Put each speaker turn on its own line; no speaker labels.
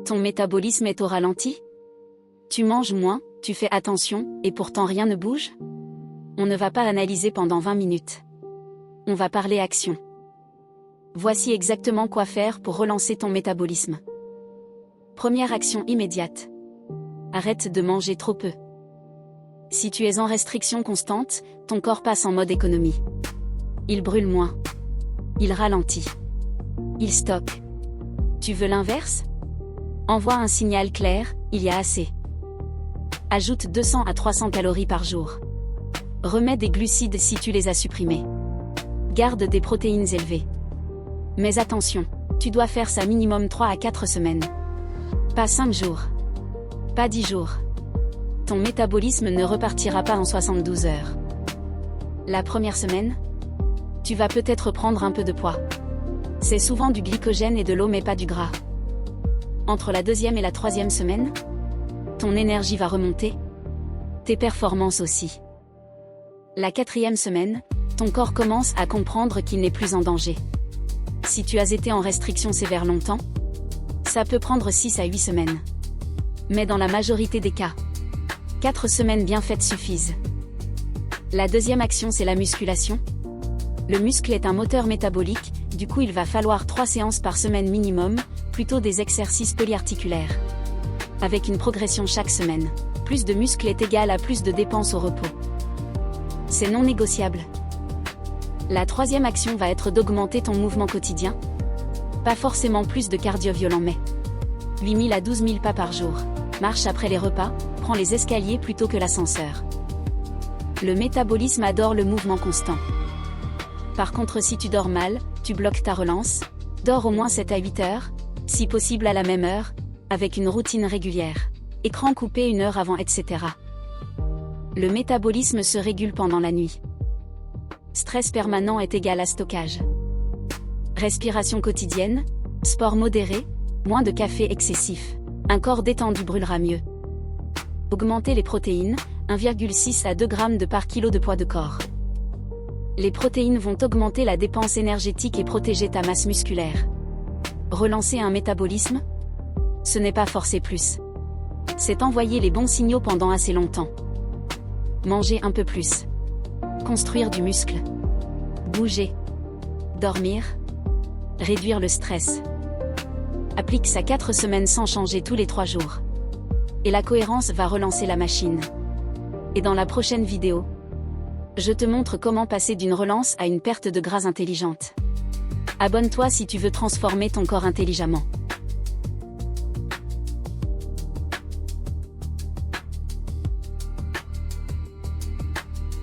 Ton métabolisme est au ralenti? Tu manges moins, tu fais attention, et pourtant rien ne bouge? On ne va pas analyser pendant 20 minutes. On va parler action. Voici exactement quoi faire pour relancer ton métabolisme. Première action immédiate. Arrête de manger trop peu. Si tu es en restriction constante, ton corps passe en mode économie. Il brûle moins. Il ralentit. Il stocke. Tu veux l'inverse? Envoie un signal clair, il y a assez. Ajoute 200 à 300 calories par jour. Remets des glucides si tu les as supprimés. Garde des protéines élevées. Mais attention, tu dois faire ça minimum 3 à 4 semaines. Pas 5 jours. Pas 10 jours. Ton métabolisme ne repartira pas en 72 heures. La première semaine, tu vas peut-être prendre un peu de poids. C'est souvent du glycogène et de l'eau mais pas du gras. Entre la deuxième et la troisième semaine, ton énergie va remonter. Tes performances aussi. La quatrième semaine, ton corps commence à comprendre qu'il n'est plus en danger. Si tu as été en restriction sévère longtemps, ça peut prendre 6 à 8 semaines. Mais dans la majorité des cas, 4 semaines bien faites suffisent. La deuxième action, c'est la musculation. Le muscle est un moteur métabolique, du coup il va falloir 3 séances par semaine minimum, plutôt des exercices polyarticulaires. Avec une progression chaque semaine. Plus de muscle est égal à plus de dépenses au repos. C'est non négociable. La troisième action va être d'augmenter ton mouvement quotidien. Pas forcément plus de cardio violent mais 8000 à 12 000 pas par jour. Marche après les repas, prends les escaliers plutôt que l'ascenseur. Le métabolisme adore le mouvement constant. Par contre si tu dors mal, tu bloques ta relance. Dors au moins 7 à 8 heures, si possible à la même heure, avec une routine régulière. Écran coupé 1 heure avant, etc. Le métabolisme se régule pendant la nuit. Stress permanent est égal à stockage. Respiration quotidienne, sport modéré, moins de café excessif. Un corps détendu brûlera mieux. Augmenter les protéines, 1,6 à 2 g de par kilo de poids de corps. Les protéines vont augmenter la dépense énergétique et protéger ta masse musculaire. Relancer un métabolisme? Ce n'est pas forcer plus. C'est envoyer les bons signaux pendant assez longtemps. Manger un peu plus. Construire du muscle. Bouger. Dormir. Réduire le stress. Applique ça 4 semaines sans changer tous les 3 jours. Et la cohérence va relancer la machine. Et dans la prochaine vidéo, je te montre comment passer d'une relance à une perte de gras intelligente. Abonne-toi si tu veux transformer ton corps intelligemment.